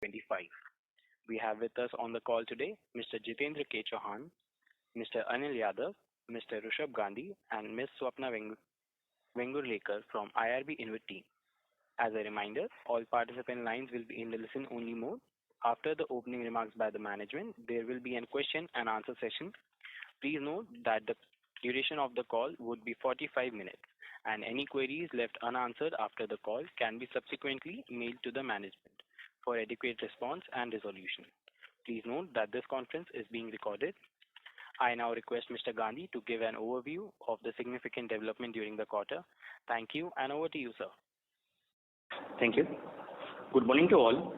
25. We have with us on the call today Mr. Jitendra K. Chauhan, Mr. Anil Yadav, Mr. Rishabh Gandhi, and Ms. Swapna Vengurlekar from IRB InvIT team. As a reminder, all participant lines will be in the listen-only mode. After the opening remarks by the management, there will be a question and answer session. Please note that the duration of the call would be 45 minutes, and any queries left unanswered after the call can be subsequently mailed to the management for adequate response and resolution. Please note that this conference is being recorded. I now request Mr. Gandhi to give an overview of the significant development during the quarter. Thank you, and over to you, sir. Thank you. Good morning to all.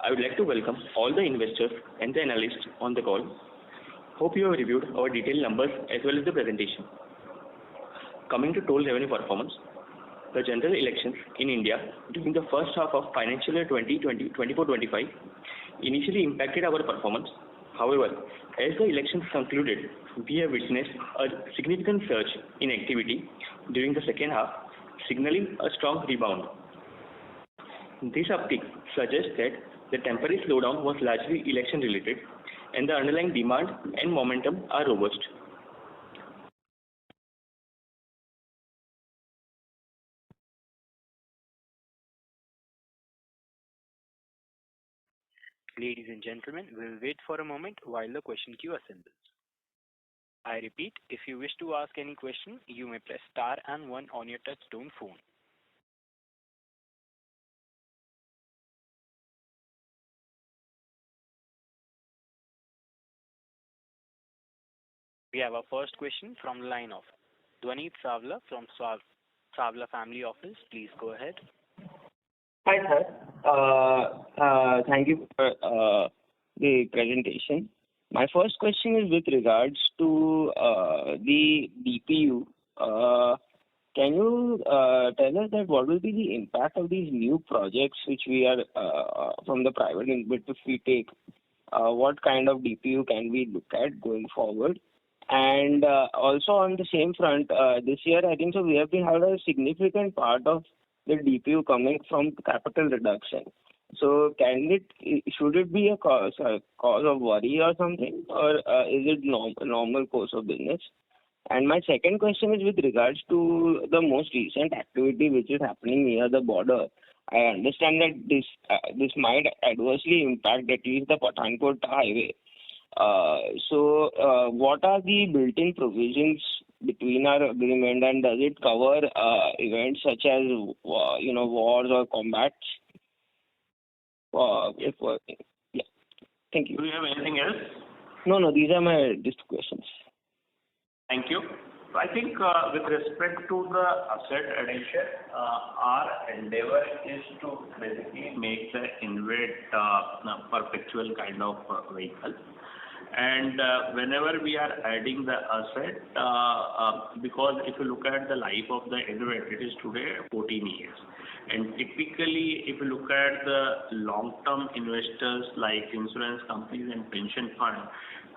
I would like to welcome all the investors and the analysts on the call. Hope you have reviewed our detailed numbers as well as the presentation. Coming to toll revenue performance, the general elections in India during the first half of financial year 2024-25 initially impacted our performance. However, as the elections concluded, we have witnessed a significant surge in activity during the second half, signaling a strong rebound. This uptick suggests that the temporary slowdown was largely election-related, and the underlying demand and momentum are robust. Ladies and gentlemen, we'll wait for a moment while the question queue assembles. I repeat, if you wish to ask any question, you may press star and 1 on your touchtone phone. We have our first question from the line of Dwanit Savla from Savla Family Office. Please go ahead. Hi, sir. Thank you for the presentation. My first question is with regards to the DPU. Can you tell us that what will be the impact of these new projects which we are from the private InvIT if we take? What kind of DPU can we look at going forward? And also on the same front, this year I think so we have had a significant part of the DPU coming from capital reduction. So should it be a cause of worry or something, or is it normal course of business? And my second question is with regards to the most recent activity which is happening near the border. I understand that this might adversely impact at least the Pathankot highway. So what are the built-in provisions between our agreement, and does it cover events such as wars or combats? Yeah. Thank you. Do you have anything else? No. These are my just questions. Thank you. So I think with respect to the asset addition, our endeavor is to basically make the InvIT perpetual kind of vehicle. And whenever we are adding the asset, because if you look at the life of the InvIT, it is today 14 years. And typically, if you look at the long-term investors like insurance companies and pension funds,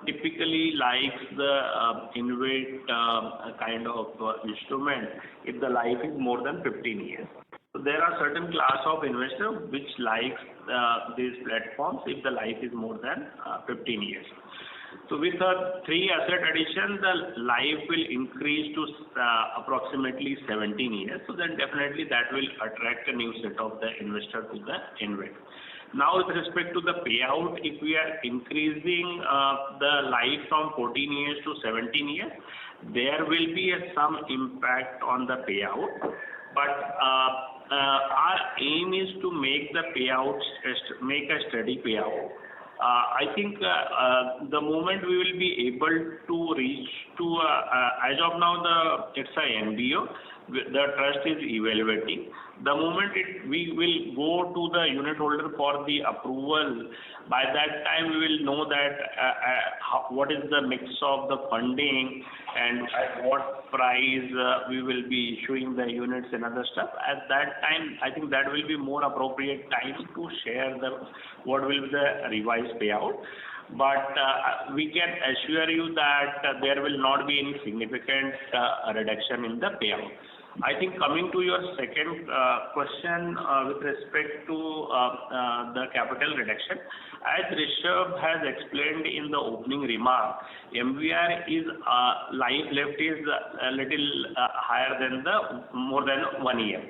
typically likes the InvIT kind of instrument if the life is more than 15 years. So there are certain class of investors which likes these platforms if the life is more than 15 years. So with a 3 asset addition, the life will increase to approximately 17 years. So then definitely that will attract a new set of the investor to the InvIT. Now with respect to the payout, if we are increasing the life from 14 years to 17 years, there will be some impact on the payout. But our aim is to make the payouts, make a steady payout. I think the moment we will be able to reach to, as of now, it's a MBO, the trust is evaluating. The moment we will go to the unit holder for the approval, by that time we will know that what is the mix of the funding and at what price we will be issuing the units and other stuff. At that time, I think that will be more appropriate time to share what will be the revised payout. But we can assure you that there will not be any significant reduction in the payout. I think coming to your second question with respect to the capital reduction, as Rishabh has explained in the opening remark, MVR is life left is a little higher than more than 1 year.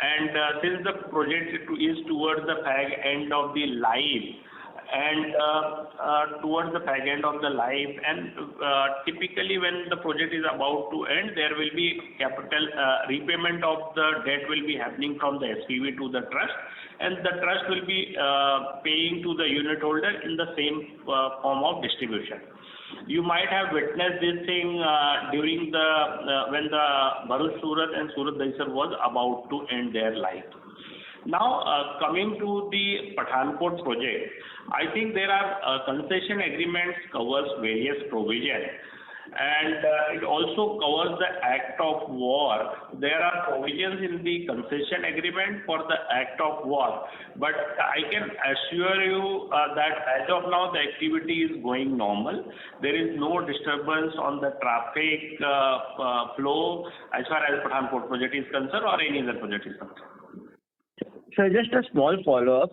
And since the project is towards the fag end of the life, and towards the fag end of the life, and typically when the project is about to end, there will be capital repayment of the debt will be happening from the SPV to the trust, and the trust will be paying to the unit holder in the same form of distribution. You might have witnessed this thing during when the Bharuch Surat and Surat Dahisar was about to end their life. Now, coming to the Pathankot project, I think there are concession agreements covers various provisions, and it also covers the act of war. There are provisions in the concession agreement for the act of war, but I can assure you that as of now the activity is going normal. There is no disturbance on the traffic flow as far as Pathankot project is concerned or any other project is concerned. So just a small follow-up.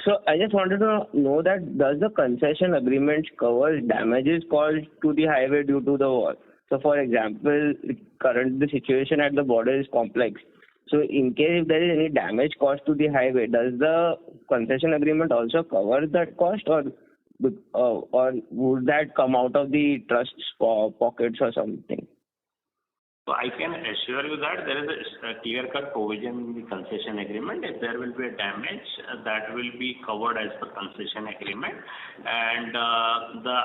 So I just wanted to know that does the concession agreement cover damages caused to the highway due to the war? So for example, the situation at the border is complex. So in case if there is any damage caused to the highway, does the concession agreement also cover that cost, or would that come out of the trust's pockets or something? So I can assure you that there is a clear-cut provision in the concession agreement. If there will be a damage, that will be covered as per concession agreement, and the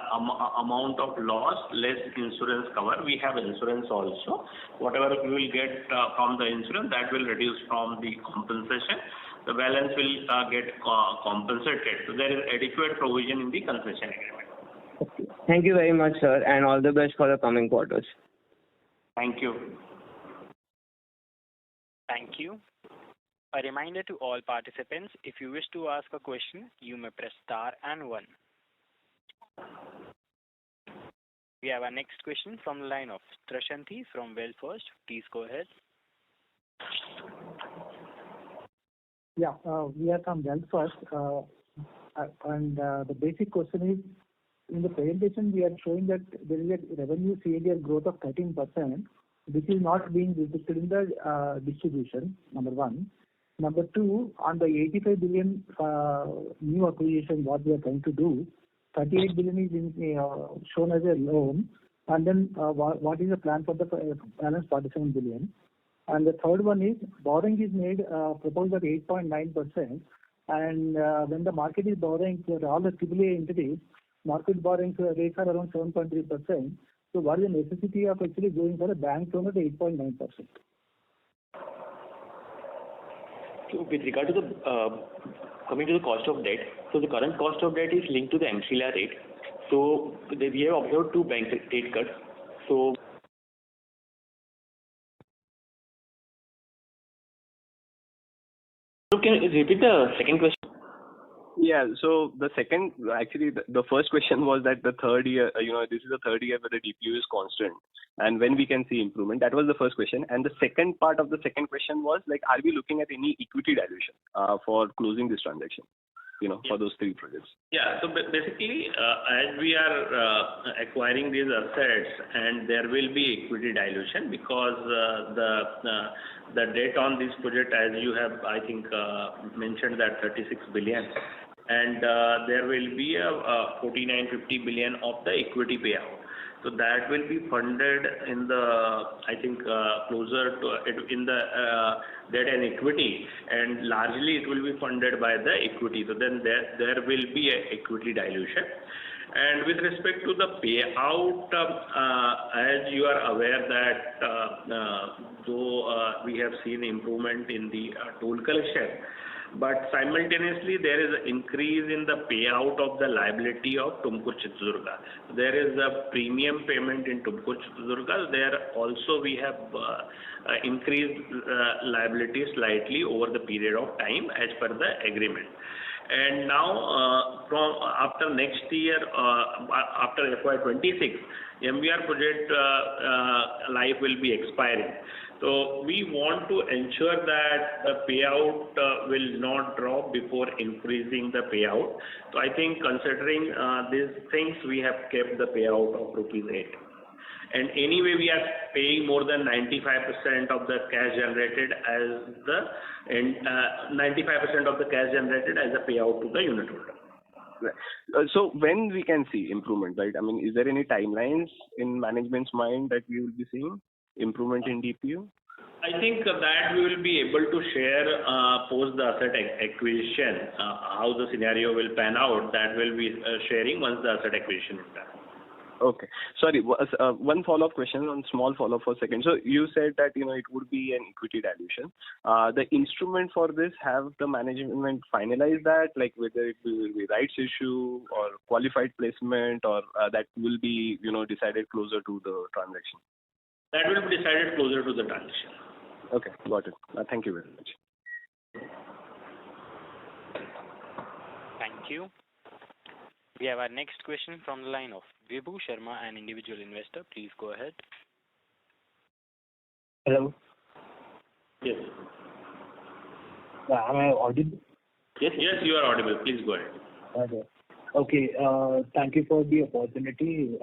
amount of loss less insurance cover. We have insurance also. Whatever we will get from the insurance, that will reduce from the compensation. The balance will get compensated. So there is adequate provision in the concession agreement. Okay. Thank you very much, sir, and all the best for the coming quarters. Thank you. Thank you. A reminder to all participants, if you wish to ask a question, you may press star and 1. We have our next question from the line of Trashanti from Well First. Please go ahead. Yeah, we are from Well First. And the basic question is, in the presentation, we are showing that there is a revenue CAGR growth of 13%, which is not being reflected in the distribution, number one. Number two, on the 85 billion new acquisition, what we are trying to do, 38 billion is shown as a loan. And then what is the plan for the balance 47 billion? And the third one is, borrowing is made, proposed at 8.9%. And when the market is borrowing for all the AAA entities, market borrowing rates are around 7.3%. So what is the necessity of actually going for a bank loan at 8.9%? So with regard to the coming to the cost of debt, so the current cost of debt is linked to the MCLR rate. So we have observed 2 bank rate cuts. So can you repeat the second question? Yeah, so the first question was that the third year, this is the third year where the DPU is constant, and when we can see improvement. That was the first question. And the second part of the second question was, like, are we looking at any equity dilution for closing this transaction, for those 3 projects? Yeah, so basically, as we are acquiring these assets, and there will be equity dilution because the debt on this project, as you have, I think, mentioned, that 36 billion. And there will be a 49-50 billion of the equity payout. So that will be funded in the, I think, closer to in the debt and equity, and largely it will be funded by the equity. So then there will be a equity dilution. And with respect to the payout, as you are aware that though we have seen improvement in the toll collection, but simultaneously there is an increase in the payout of the liability of Tumkur-Chitradurga. There is a premium payment in Tumkur-Chitradurga. There also we have increased liability slightly over the period of time as per the agreement. And now, from after next year, after FY26, MVR project life will be expiring. So we want to ensure that the payout will not drop before increasing the payout. So I think considering these things, we have kept the payout of rupees 8. And anyway, we are paying more than 95% of the cash generated as the 95% of the cash generated as a payout to the unit holder. Right. So when we can see improvement, right? I mean, is there any timelines in management's mind that we will be seeing improvement in DPU? I think that we will be able to share post the asset acquisition, how the scenario will pan out. That will be sharing once the asset acquisition is done. Okay. Sorry, one follow-up question, one small follow-up for a second. So you said that, it would be an equity dilution. The instrument for this, have the management finalized that, like whether it will be rights issue or qualified placement, or that will be, decided closer to the transaction? That will be decided closer to the transaction. Okay, got it. Thank you very much. Thank you. We have our next question from the line of Vibhu Sharma, an individual investor. Please go ahead. Hello. Yes. Am I audible? Yes, you are audible. Please go ahead. Okay. Thank you for the opportunity.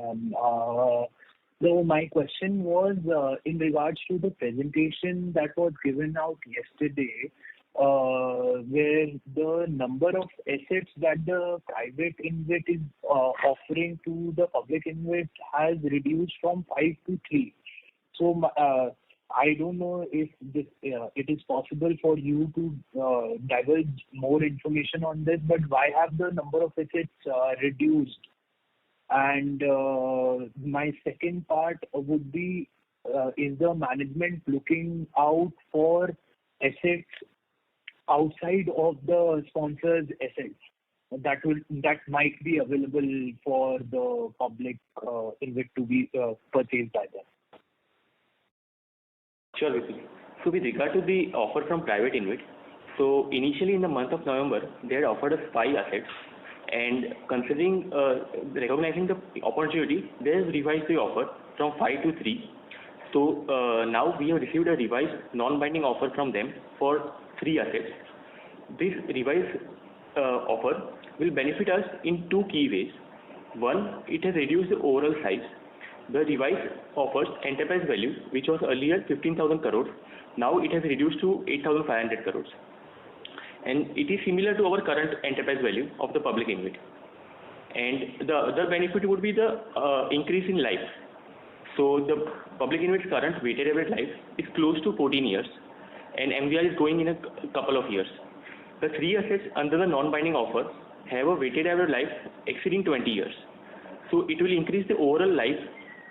So my question was in regards to the presentation that was given out yesterday, where the number of assets that the private InvIT is offering to the public InvIT has reduced from 5 to 3. So I don't know if it is possible for you to divulge more information on this, but why have the number of assets reduced? And my second part would be, is the management looking out for assets outside of the sponsor's assets that might be available for the public InvIT to be purchased by them? Sure, Vipul. So with regard to the offer from private InvIT, so initially in the month of November, they had offered us 5 assets, and considering recognizing the opportunity, they have revised the offer from 5 to 3. So now we have received a revised non-binding offer from them for 3 assets. This revised offer will benefit us in 2 key ways. One, it has reduced the overall size. The revised offers enterprise value, which was earlier 15,000 crores, now it has reduced to 8,500 crores. And it is similar to our current enterprise value of the public InvIT. And the other benefit would be the increase in life. So the public InvIT's current weighted average life is close to 14 years, and MVR is going in a couple of years. The 3 assets under the non-binding offer have a weighted average life exceeding 20 years. So it will increase the overall life.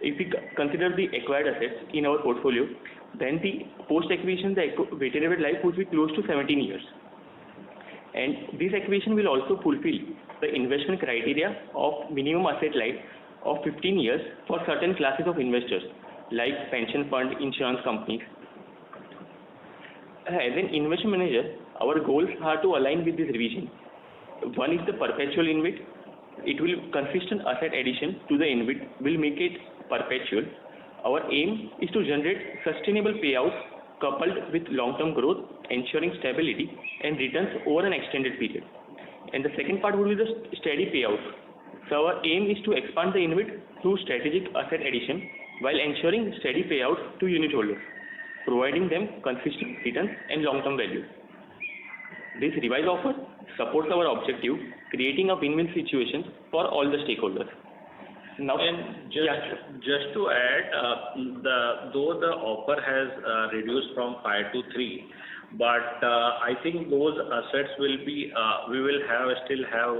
If we consider the acquired assets in our portfolio, then the post-acquisition, the weighted average life would be close to 17 years. And this acquisition will also fulfill the investment criteria of minimum asset life of 15 years for certain classes of investors like pension fund, insurance companies. As an investment manager, our goals are to align with this revision. One is the perpetual InvIT. It will consistent asset addition to the InvIT will make it perpetual. Our aim is to generate sustainable payouts coupled with long-term growth, ensuring stability and returns over an extended period. And the second part would be the steady payout. So our aim is to expand the InvIT through strategic asset addition while ensuring steady payout to unit holders, providing them consistent returns and long-term value. This revised offer supports our objective, creating a win-win situation for all the stakeholders. Now, and just to add, though the offer has reduced from 5 to 3, but I think those assets will be we will still have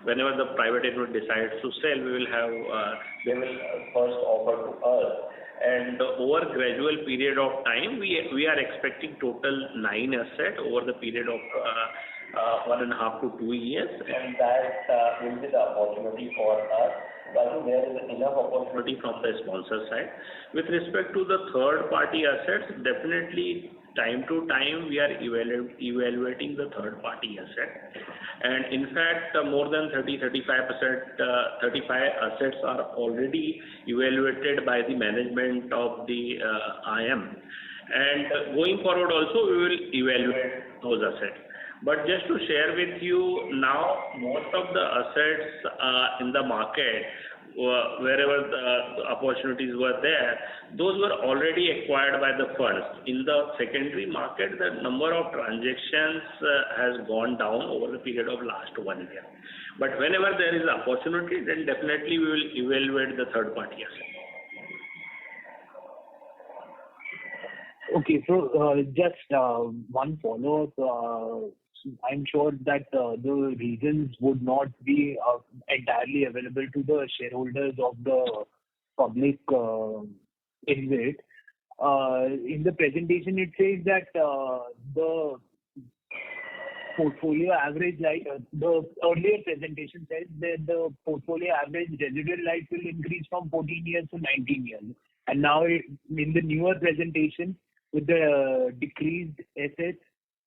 whenever the private InvIT decides to sell, we will have they will first offer to us, and over gradual period of time we are expecting total 9 assets over the period of 1.5 to 2 years, and that will be the opportunity for us. I think there is enough opportunity from the sponsor side. With respect to the third party assets, definitely time to time we are evaluating the third party asset, and in fact more than 35 assets are already evaluated by the management of the IM, And going forward also, we will evaluate those assets. But just to share with you now, most of the assets in the market, wherever the opportunities were there, those were already acquired by the funds. In the secondary market, the number of transactions has gone down over the period of last 1 year. But whenever there is opportunity, then definitely we will evaluate the third party asset. Okay, so just one follow-up. I'm sure that the reasons would not be entirely available to the shareholders of the public InvIT. In the presentation, it says that the portfolio average life, the earlier presentation says that the portfolio average residual life will increase from 14 years to 19 years. And now in the newer presentation, with the decreased assets,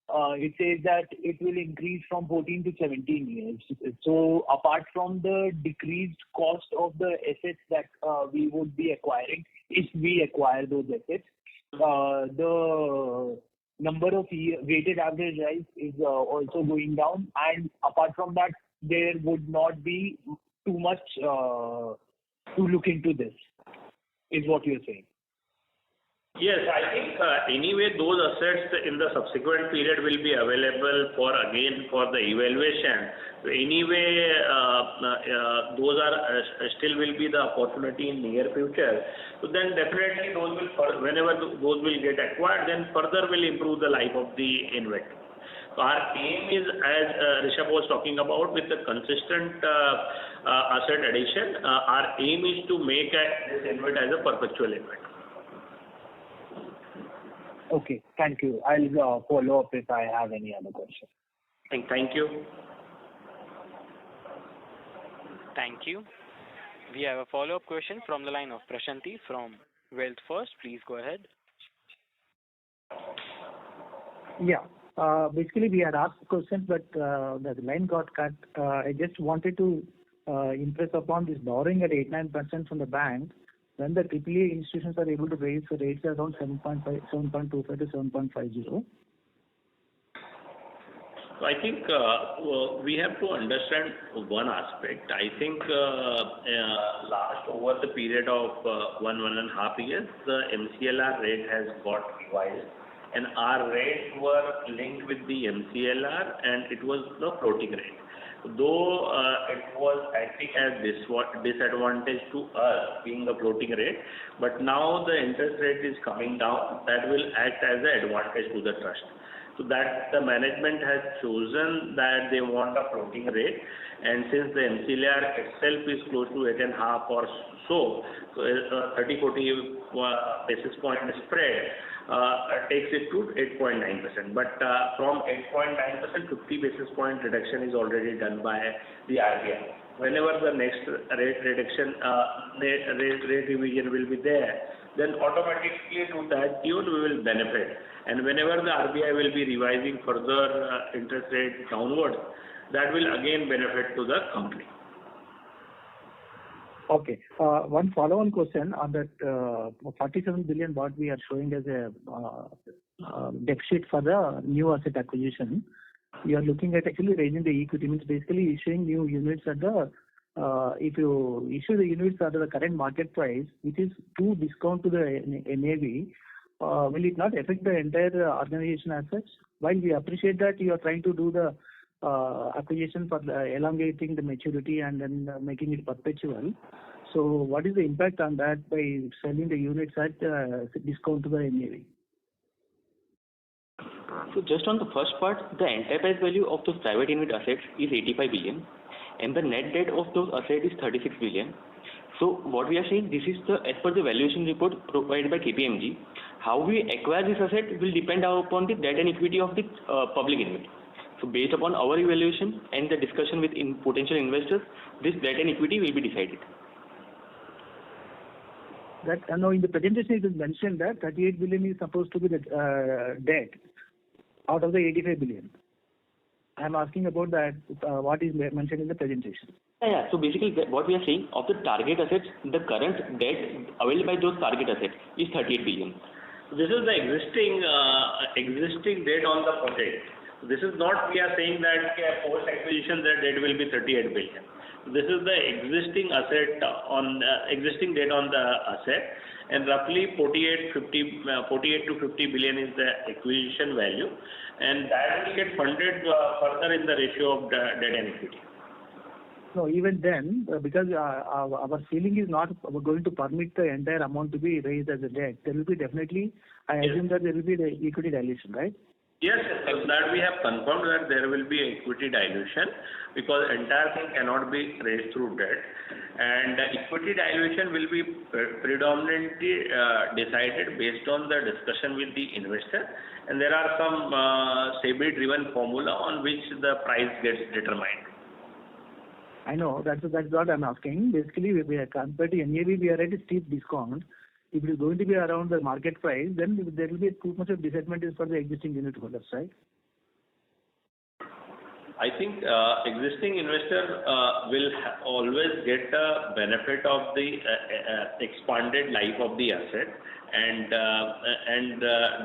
it says that it will increase from 14 to 17 years. So apart from the decreased cost of the assets that we would be acquiring, if we acquire those assets, the number of weighted average life is also going down. And apart from that, there would not be too much to look into this, is what you're saying. Yes, I think anyway those assets in the subsequent period will be available for the evaluation. So anyway, those are still will be the opportunity in near future. So then definitely those will, whenever those will get acquired, then further will improve the life of the InvIT. So our aim is, as Rishabh was talking about, with the consistent asset addition, our aim is to make this InvIT as a perpetual InvIT. Okay, thank you. I'll follow up if I have any other questions. Thank you. Thank you. We have a follow-up question from the line of Prashanti from Wealth First. Please go ahead. Yeah. Basically, we had asked questions, but the line got cut. I just wanted to impress upon this borrowing at 8-9% from the bank. When the AAA institutions are able to raise the rates around 7.25 to 7.50. So I think we have to understand one aspect. I think last over the period of 1.5 years, the MCLR rate has got revised, and our rates were linked with the MCLR, and it was the floating rate. Though it was acting as disadvantage to us being a floating rate, but now the interest rate is coming down, that will act as an advantage to the trust. So that the management has chosen that they want a floating rate, and since the MCLR itself is close to 8.5 or so 30-40 basis point spread takes it to 8.9%. But from 8.9%, 50 basis point reduction is already done by the RBI. Whenever the next rate reduction, rate revision will be there, then automatically to that tune we will benefit. And whenever the RBI will be revising further interest rate downwards, that will again benefit to the company. Okay. One follow-on question on that 47 billion what we are showing as a deficit for the new asset acquisition. You are looking at actually raising the equity, means basically issuing new units at the if you issue the units at the current market price, which is too discount to the NAV, will it not affect the entire organization as such? While we appreciate that you are trying to do the acquisition for elongating the maturity and then making it perpetual. So what is the impact on that by selling the units at discount to the NAV? So just on the first part, the enterprise value of those private InvIT assets is 85 billion and the net debt of those assets is 36 billion. So what we are saying, this is as per the valuation report provided by KPMG. How we acquire this asset will depend upon the debt and equity of the public InvIT. So based upon our evaluation and the discussion with potential investors, this debt and equity will be decided. That now in the presentation it is mentioned that 38 billion is supposed to be the debt out of the 85 billion. I am asking about that what is mentioned in the presentation. Yeah. So basically what we are saying, of the target assets, the current debt available by those target assets is 38 billion. This is the existing debt on the project. This is not we are saying that post acquisition the debt will be 38 billion. This is the existing asset existing debt on the asset, and roughly 48 to 50 billion is the acquisition value, and that will get funded further in the ratio of debt and equity. No, even then, because our feeling is not going to permit the entire amount to be raised as a debt, there will be definitely, I assume that there will be the equity dilution, right? Yes, so that we have confirmed that there will be equity dilution because entire thing cannot be raised through debt, and equity dilution will be predominantly decided based on the discussion with the investor, and there are some SEBI driven formula on which the price gets determined. I know, that's what I'm asking. Basically, we are compared to NAV, we are at a steep discount. If it is going to be around the market price, then there will be too much of disadvantage for the existing unit holders, right? I think existing investor will always get the benefit of the expanded life of the asset, and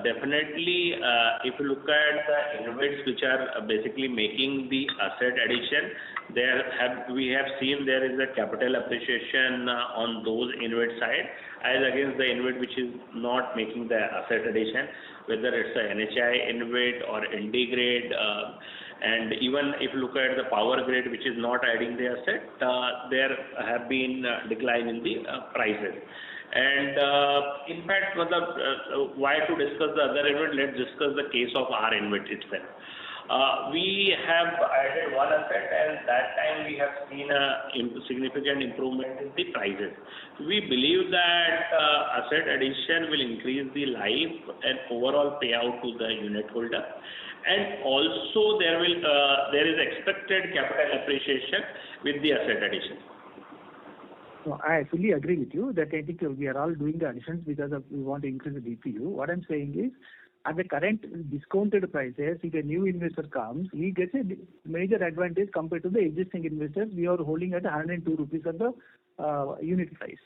definitely if you look at the InvITs which are basically making the asset addition, we have seen there is a capital appreciation on those InvIT side as against the InvIT which is not making the asset addition, whether it's a NHI InvIT or IndiGrade. And even if you look at the power grid which is not adding the asset, there have been decline in the prices. And in fact, why to discuss the other InvIT, let's discuss the case of our InvIT itself. We have added one asset, and that time we have seen a significant improvement in the prices. We believe that asset addition will increase the life and overall payout to the unit holder, and also there is expected capital appreciation with the asset addition. No, I fully agree with you that I think we are all doing the additions because we want to increase the DPU. What I'm saying is, at the current discounted prices, if a new investor comes, he gets a major advantage compared to the existing investors. We are holding at 102 rupees at the unit price.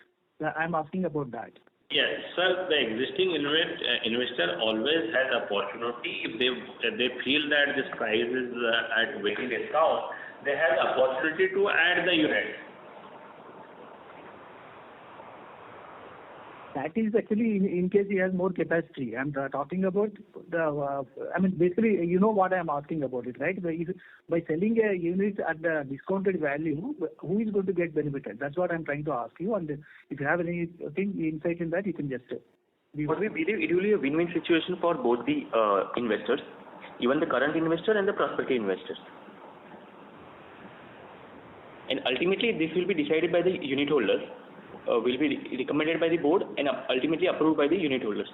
I'm asking about that. Yes, sir. The existing investor always has opportunity if they feel that this price is at very discount. They have the opportunity to add the unit. That is actually in case he has more capacity. I'm talking about basically, you know what I'm asking about it, right? By selling a unit at the discounted value, who is going to get benefited? That's what I'm trying to ask you. And if you have any insight in that, you can just. But we believe it will be a win-win situation for both the investors, even the current investor and the prospective investors. And ultimately, this will be decided by the unit holders. Will be recommended by the board and ultimately approved by the unit holders.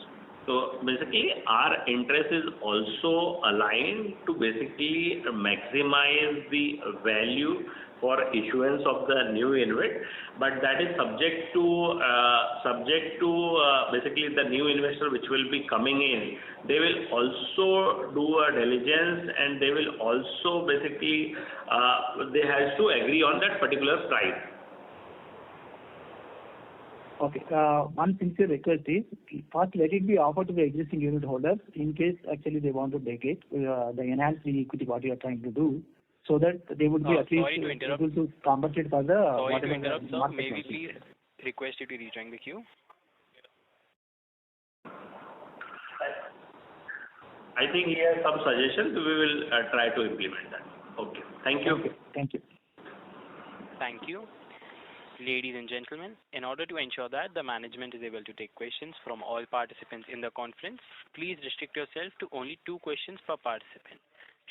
So basically, our interest is also aligned to basically maximize the value for issuance of the new InvIT, but that is subject to basically the new investor which will be coming in. They will also do a diligence, and they will also basically they have to agree on that particular price. Okay. One sincere request is, first let it be offered to the existing unit holders in case actually they want to take it, the enhanced equity what you are trying to do, so that they would be at least able to compensate for the Sorry to interrupt, sir. May we please request you to rejoin the queue? I think he has some suggestions. We will try to implement that. Okay. Thank you. Okay. Thank you. Thank you. Ladies and gentlemen, in order to ensure that the management is able to take questions from all participants in the conference, please restrict yourself to only 2 questions per participant.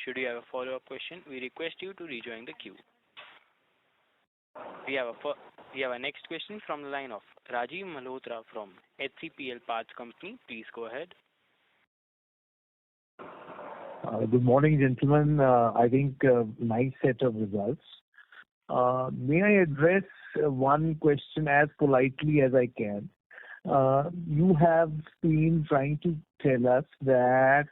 Should you have a follow-up question, we request you to rejoin the queue. We have a next question from the line of Rajiv Malhotra from HCPL Parts Company. Please go ahead. Good morning, gentlemen. I think nice set of results. May I address one question as politely as I can? You have been trying to tell us that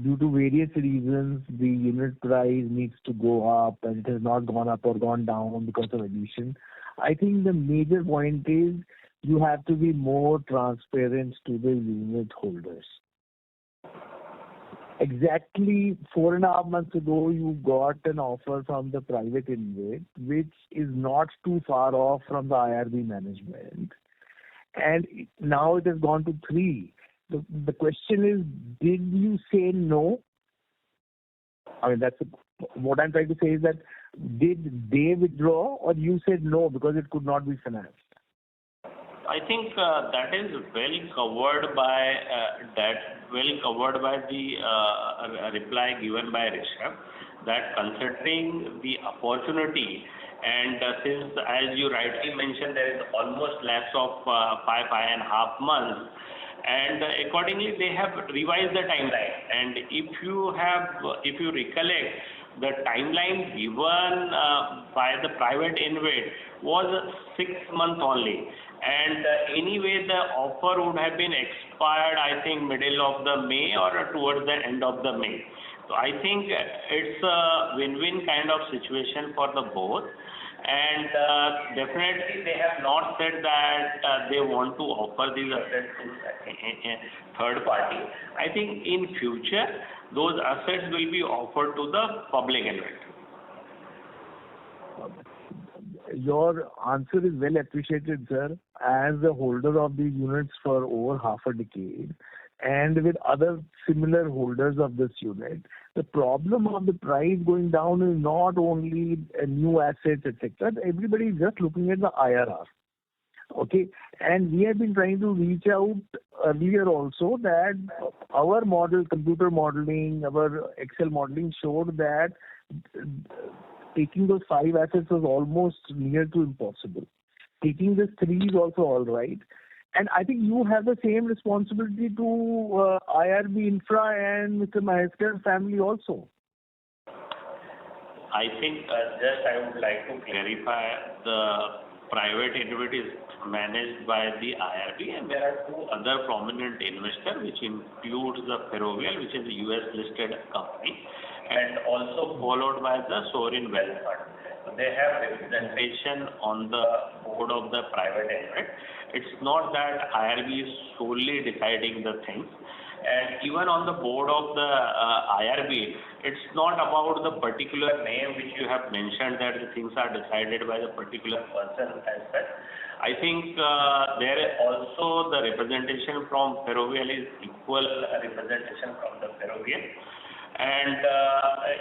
due to various reasons, the unit price needs to go up, and it has not gone up or gone down because of addition. I think the major point is you have to be more transparent to the unit holders. Exactly 4.5 months ago, you got an offer from the private InvIT, which is not too far off from the IRB management. And now it has gone to 3. The question is, did you say no? I mean, what I'm trying to say is that did they withdraw or you said no because it could not be financed? I think that is well covered by the reply given by Rishabh, that considering the opportunity, and since, as you rightly mentioned, there is almost lapse of 5.5 months, and accordingly they have revised the timeline. And if you recollect, the timeline given by the private InvIT was 6 months only, and anyway the offer would have been expired, I think, middle of the May or towards the end of the May. So I think it's a win-win kind of situation for the both. And definitely they have not said that they want to offer these assets in third party. I think in future those assets will be offered to the public InvIT. Your answer is well appreciated, sir. As a holder of these units for over half a decade, and with other similar holders of this unit, the problem of the price going down is not only new assets, etc. Everybody is just looking at the IRR. Okay, and we have been trying to reach out earlier also that our model, computer modeling, our Excel modeling showed that taking those 5 assets was almost near to impossible. Taking this 3 is also all right. And I think you have the same responsibility to IRB Infra and Mr. Maheskar's family also. I think just I would like to clarify, the private InvIT is managed by the IRB, and there are 2 other prominent investors, which includes the Ferrovial, which is a US listed company, and also followed by the Sovereign Wealth Fund. They have representation on the board of the private InvIT. It's not that IRB is solely deciding the things. And even on the board of the IRB, it's not about the particular name which you have mentioned that the things are decided by the particular person as such. I think there is also the representation from Ferrovial is equal representation from the Ferrovial. And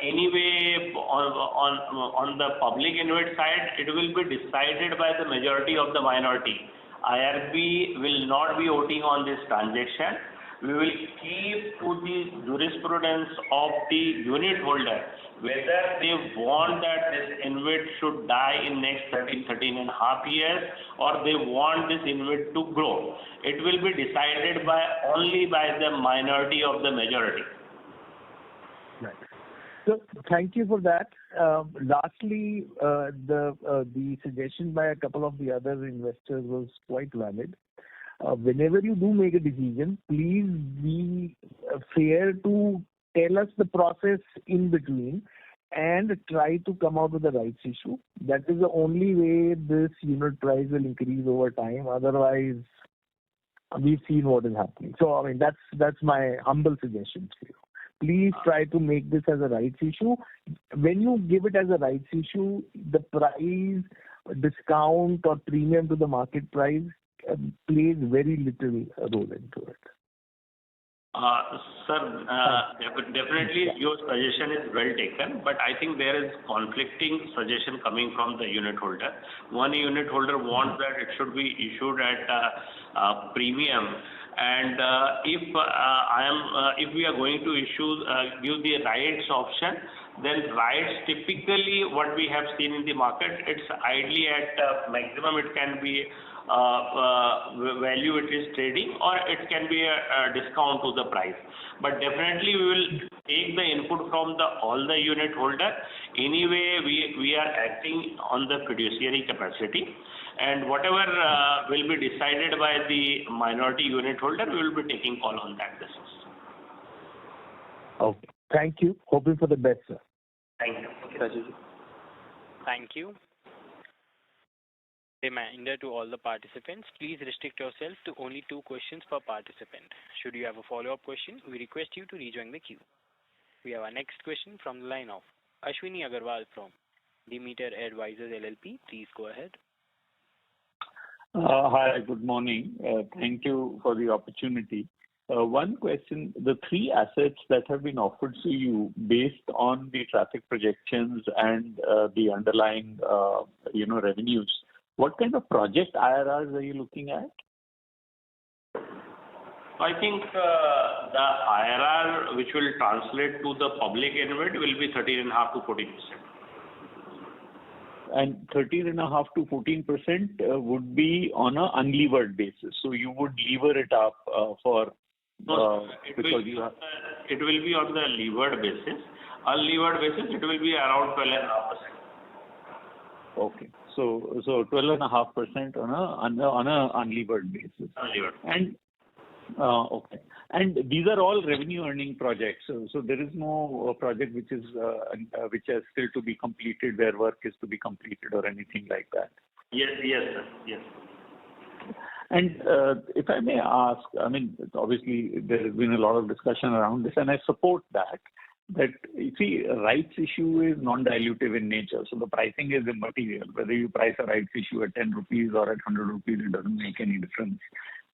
anyway, on the public InvIT side, it will be decided by the majority of the minority. IRB will not be voting on this transaction. We will keep to the jurisprudence of the unit holder, whether they want that this InvIT should die in next 13 and a half years, or they want this InvIT to grow. It will be decided only by the minority of the majority. Right. So thank you for that. Lastly, the suggestion by a couple of the other investors was quite valid. Whenever you do make a decision, please be fair to tell us the process in between and try to come out with the rights issue. That is the only way this unit price will increase over time. Otherwise, we've seen what is happening. So, I mean, that's my humble suggestion to you. Please try to make this as a rights issue. When you give it as a rights issue, the price discount or premium to the market price plays very little role into it. Sir, definitely your suggestion is well taken, but I think there is conflicting suggestion coming from the unit holder. One unit holder wants that it should be issued at premium, and if we are going to give the rights option, then rights typically what we have seen in the market, it's ideally at maximum it can be value it is trading, or it can be a discount to the price. But definitely we will take the input from all the unit holder. Anyway, we are acting on the fiduciary capacity, and whatever will be decided by the minority unit holder, we will be taking call on that basis. Okay. Thank you. Hoping for the best, sir. Thank you. Thank you. Reminder to all the participants, please restrict yourself to only 2 questions per participant. Should you have a follow-up question, we request you to rejoin the queue. We have our next question from the line of Ashwini Agarwal from Demeter Advisors LLP. Please go ahead. Hi, good morning. Thank you for the opportunity. One question, the 3 assets that have been offered to you based on the traffic projections and the underlying, revenues, what kind of project IRRs are you looking at? I think the IRR which will translate to the public InvIT will be 13.5 to 14%. And 13.5 to 14% would be on an unlevered basis. So you would lever it up it will be on the levered basis. Unlevered basis, it will be around 12.5%. Okay. So 12.5% on a unlevered basis. Unlevered. And okay. And these are all revenue earning projects. So there is no project which has still to be completed, where work is to be completed or anything like that. Yes, sir. Yes. And if I may ask, I mean, obviously there has been a lot of discussion around this, and I support that you see, rights issue is non-dilutive in nature, so the pricing is immaterial. Whether you price a rights issue at 10 rupees or at 100 rupees, it doesn't make any difference.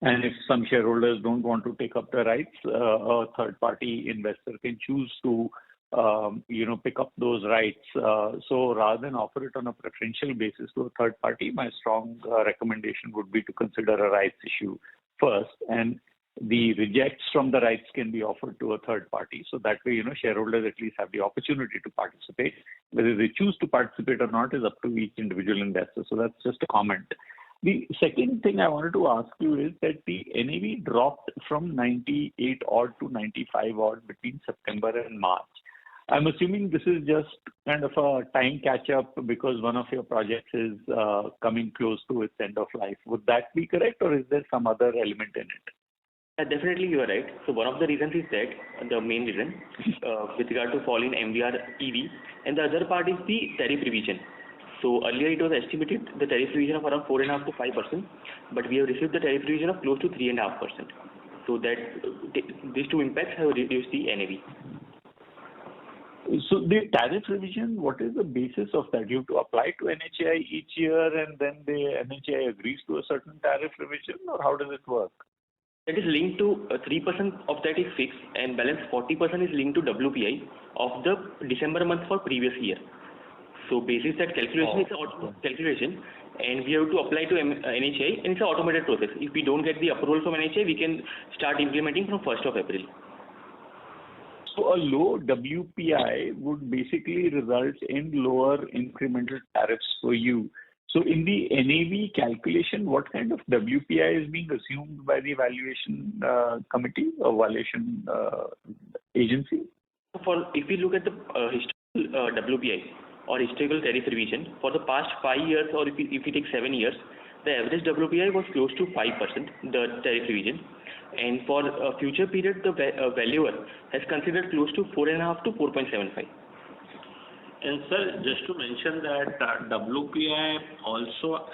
And if some shareholders don't want to take up the rights, a third-party investor can choose to, pick up those rights. So rather than offer it on a preferential basis to a third party, my strong recommendation would be to consider a rights issue first, and the rejects from the rights can be offered to a third party. So that way, shareholders at least have the opportunity to participate. Whether they choose to participate or not is up to each individual investor. So that's just a comment. The second thing I wanted to ask you is that the NAV dropped from 98 odd to 95 odd between September and March. I'm assuming this is just kind of a time catch up because one of your projects is coming close to its end of life. Would that be correct, or is there some other element in it? Definitely you are right. So one of the reasons is that, the main reason, with regard to fall in MDR EV, and the other part is the tariff revision. So earlier it was estimated the tariff revision of around 4.5 to 5%, but we have received the tariff revision of close to 3.5%. So that these two impacts have reduced the NAV. So the tariff revision, what is the basis of that? You have to apply to NHAI each year and then the NHAI agrees to a certain tariff revision, or how does it work? That is linked to 3% of that is fixed, and balance 40% is linked to WPI of the December month for previous year. So basis that calculation is an calculation, and we have to apply to NHAI, and it's an automated process. If we don't get the approval from NHAI, we can start implementing from 1st of April. So a low WPI would basically result in lower incremental tariffs for you. So in the NAV calculation, what kind of WPI is being assumed by the valuation committee or valuation agency? If we look at the historical WPI or historical tariff revision for the past 5 years, or if we take 7 years, the average WPI was close to 5%, the tariff revision. And for a future period, the valuer has considered close to 4.5 to 4.75. And sir, just to mention that WPI also,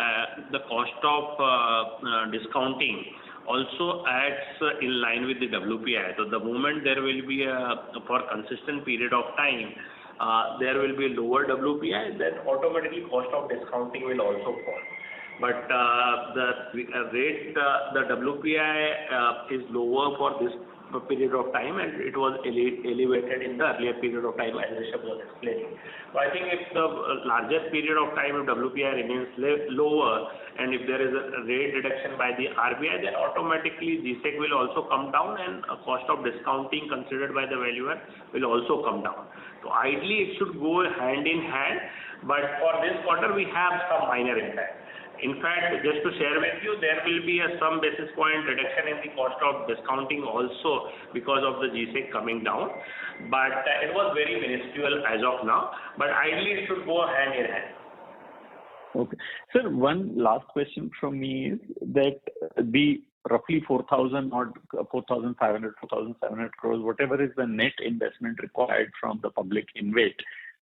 the cost of discounting also adds in line with the WPI. So the moment there will be for consistent period of time, there will be lower WPI, then automatically cost of discounting will also fall. But the rate, the WPI is lower for this period of time, and it was elevated in the earlier period of time, as Rishabh was explaining. So I think if the larger period of time, if WPI remains lower, and if there is a rate reduction by the RBI, then automatically GSEC will also come down, and a cost of discounting considered by the valuer will also come down. So ideally, it should go hand in hand, but for this quarter, we have some minor impact. In fact, just to share with you, there will be some basis point reduction in the cost of discounting also because of the GSEC coming down. But it was very minuscule as of now. But ideally, it should go hand in hand. Okay. Sir, one last question from me is that the roughly 4,000 or 4,500, 4,700 crores, whatever is the net investment required from the public InvIT,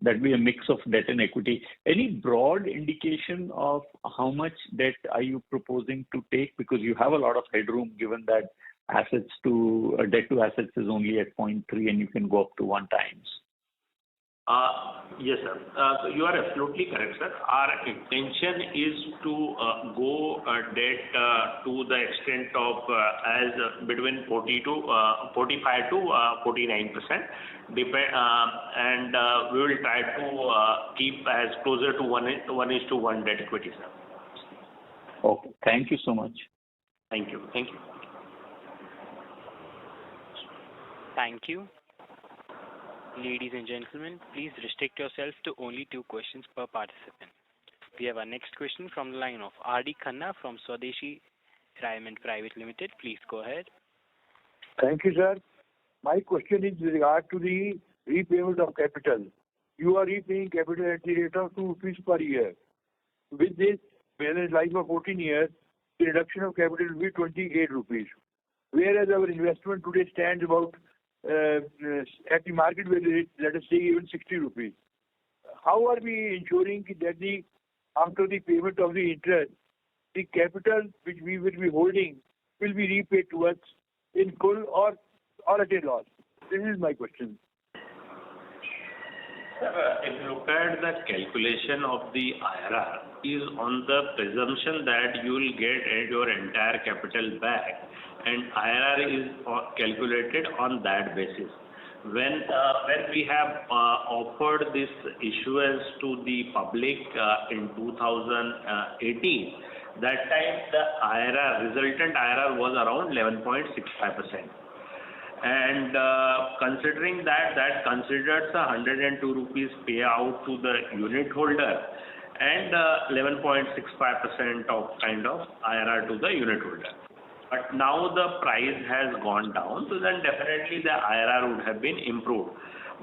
That be a mix of debt and equity. Any broad indication of how much debt are you proposing to take? Because you have a lot of headroom given that debt to assets is only at 0.3 and you can go up to 1 times. Yes, sir. So you are absolutely correct, sir. Our intention is to go debt to the extent of as between 45 to 49%, and we will try to keep as closer to 1:1 debt equity, sir. Okay. Thank you so much. Thank you. Thank you. Thank you. Ladies and gentlemen, please restrict yourself to only 2 questions per participant. We have our next question from the line of R.D. Khanna from Swadeshi Retirement Private Limited. Please go ahead. Thank you, sir. My question is with regard to the repayment of capital. You are repaying capital at the rate of 2 rupees per year. With this, balance life of 14 years, the reduction of capital will be 28 rupees. Whereas our investment today stands about at the market value, let us say even 60 rupees. How are we ensuring that after the payment of the interest, the capital which we will be holding will be repaid to us in full or at a loss? This is my question. Sir, if you look at the calculation of the IRR is on the presumption that you will get your entire capital back, and IRR is calculated on that basis. When we have offered this issuance to the public in 2018, that time the resultant IRR was around 11.65%. And considering that considers the 102 rupees payout to the unit holder and 11.65% of kind of IRR to the unit holder. But now the price has gone down, so then definitely the IRR would have been improved.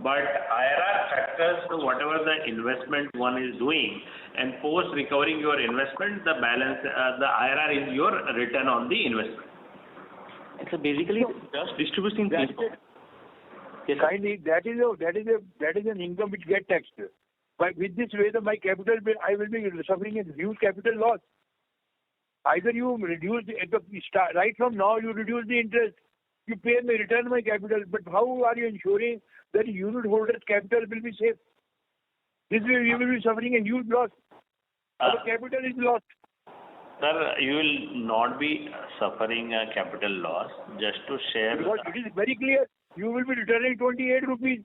But IRR factors to whatever the investment one is doing, and post recovering your investment, the balance, the IRR is your return on the investment. So basically, just distributing the income. Yes, kindly, that is an income which gets taxed. But with this way, my capital, I will be suffering a huge capital loss. Either you reduce right from now, you reduce the interest, you pay me, return my capital. But how are you ensuring that unit holder's capital will be safe? This way, you will be suffering a huge loss. Our capital is lost. Sir, you will not be suffering a capital loss. Just to share. Because it is very clear, you will be returning 28 rupees.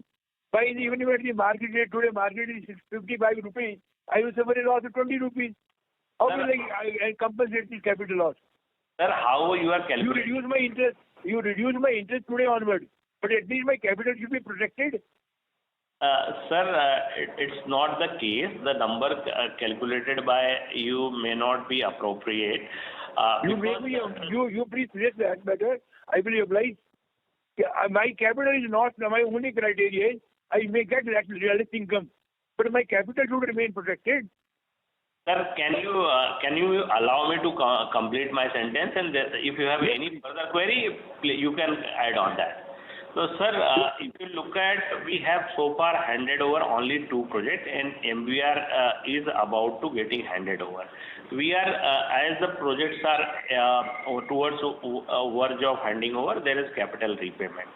Even if at the market rate today, market is 55 rupees, I will suffer a loss of 20 rupees. How will I compensate the capital loss? Sir, how you are calculating? You reduce my interest today onward, but at least my capital should be protected. Sir, it's not the case. The number calculated by you may not be appropriate. You please say that better. I will oblige. My capital is not my only criteria. I may get realistic income, but my capital should remain protected. Sir, can you allow me to complete my sentence? And if you have any further query, you can add on that. So, sir, if you look at, we have so far handed over only 2 projects, and MBR is about to getting handed over. We are, as the projects are towards verge of handing over, there is capital repayment.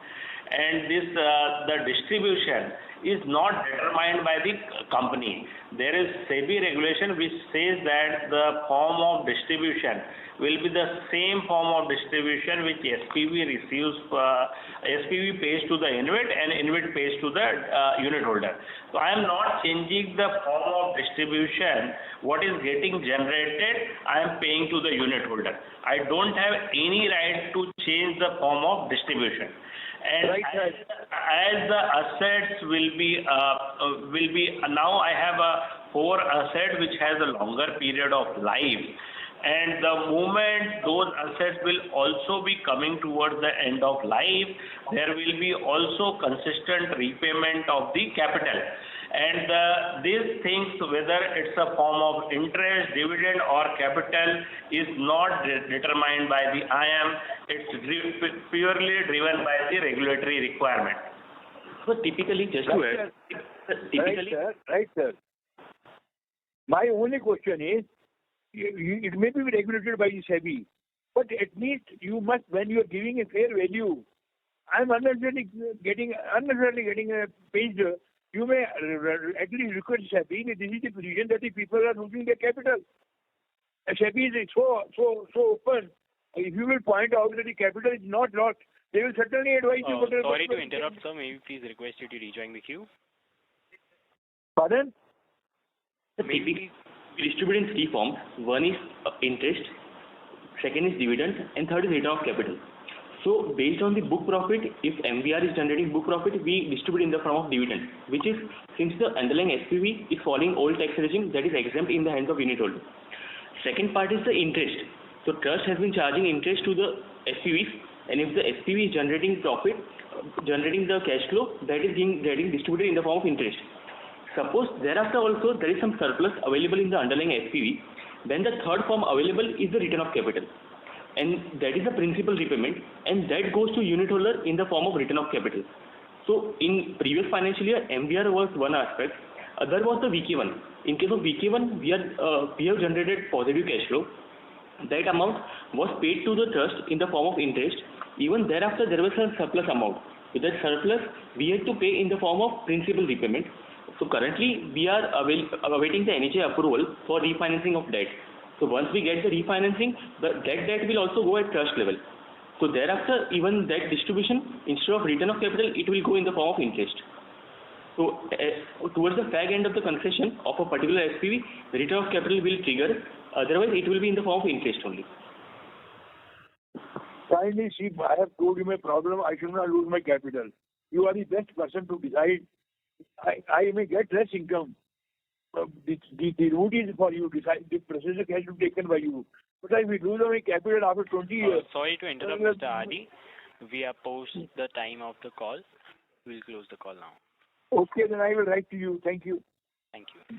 And this, the distribution is not determined by the company. There is SEBI regulation which says that the form of distribution will be the same form of distribution which SPV receives, SPV pays to the InvIT and InvIT pays to the unit holder. So I am not changing the form of distribution. What is getting generated, I am paying to the unit holder. I don't have any right to change the form of distribution. And right, as the assets will be now I have a 4 asset which has a longer period of life, and the moment those assets will also be coming towards the end of life, there will be also consistent repayment of the capital. And these things, whether it's a form of interest, dividend or capital, is not determined by the IM. It's purely driven by the regulatory requirement. So typically, just to add, Typically, Right, sir. My only question is, it may be regulated by the SEBI, but at least you must, when you are giving a fair value, I'm unnecessarily getting a page. You may at least request SEBI. This is the position that the people are losing their capital. SEBI is so open. If you will point out that the capital is not lost, they will certainly advise you. Sorry to interrupt, sir. May we please request you to rejoin the queue? Pardon? maybe we distribute in three forms. One is interest, second is dividend, and third is return of capital. So based on the book profit, if MVR is generating book profit, we distribute in the form of dividend, which is, since the underlying SPV is following old tax regime, that is exempt in the hands of unit holder. Second part is the interest. So trust has been charging interest to the SPVs, and if the SPV is generating profit, generating the cash flow, that is getting distributed in the form of interest. Suppose thereafter also there is some surplus available in the underlying SPV, then the third form available is the return of capital, and that is the principal repayment, and that goes to unit holder in the form of return of capital. So in previous financial year, MVR was one aspect, other was the VK1. In case of VK1, we have generated positive cash flow. That amount was paid to the trust in the form of interest. Even thereafter, there was a surplus amount. With that surplus, we had to pay in the form of principal repayment. So currently, we are awaiting the NHA approval for refinancing of debt. So once we get the refinancing, the debt will also go at trust level. So thereafter, even that distribution, instead of return of capital, it will go in the form of interest. So towards the fag end of the concession of a particular SPV, the return of capital will trigger. Otherwise, it will be in the form of interest only. Kindly see, I have told you my problem. I should not lose my capital. You are the best person to decide. I may get less income. The route is for you. Decide. The process has to be taken by you. But I will lose my capital after 20 years. Sorry to interrupt, Mr. Adi. We are post the time of the call. We'll close the call now. Okay, then I will write to you. Thank you. Thank you.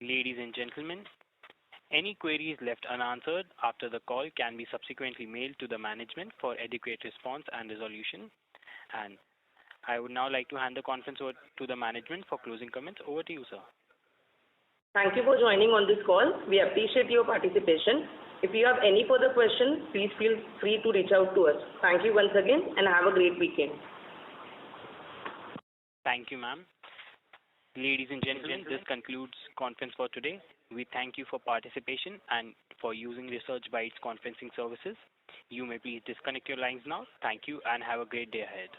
Ladies and gentlemen, any queries left unanswered after the call can be subsequently mailed to the management for adequate response and resolution. And I would now like to hand the conference over to the management for closing comments. Over to you, sir. Thank you for joining on this call. We appreciate your participation. If you have any further questions, please feel free to reach out to us. Thank you once again and have a great weekend. Thank you, ma'am. Ladies and gentlemen, this concludes conference for today. We thank you for participation and for using Research Bytes conferencing services. You may please disconnect your lines now. Thank you and have a great day ahead.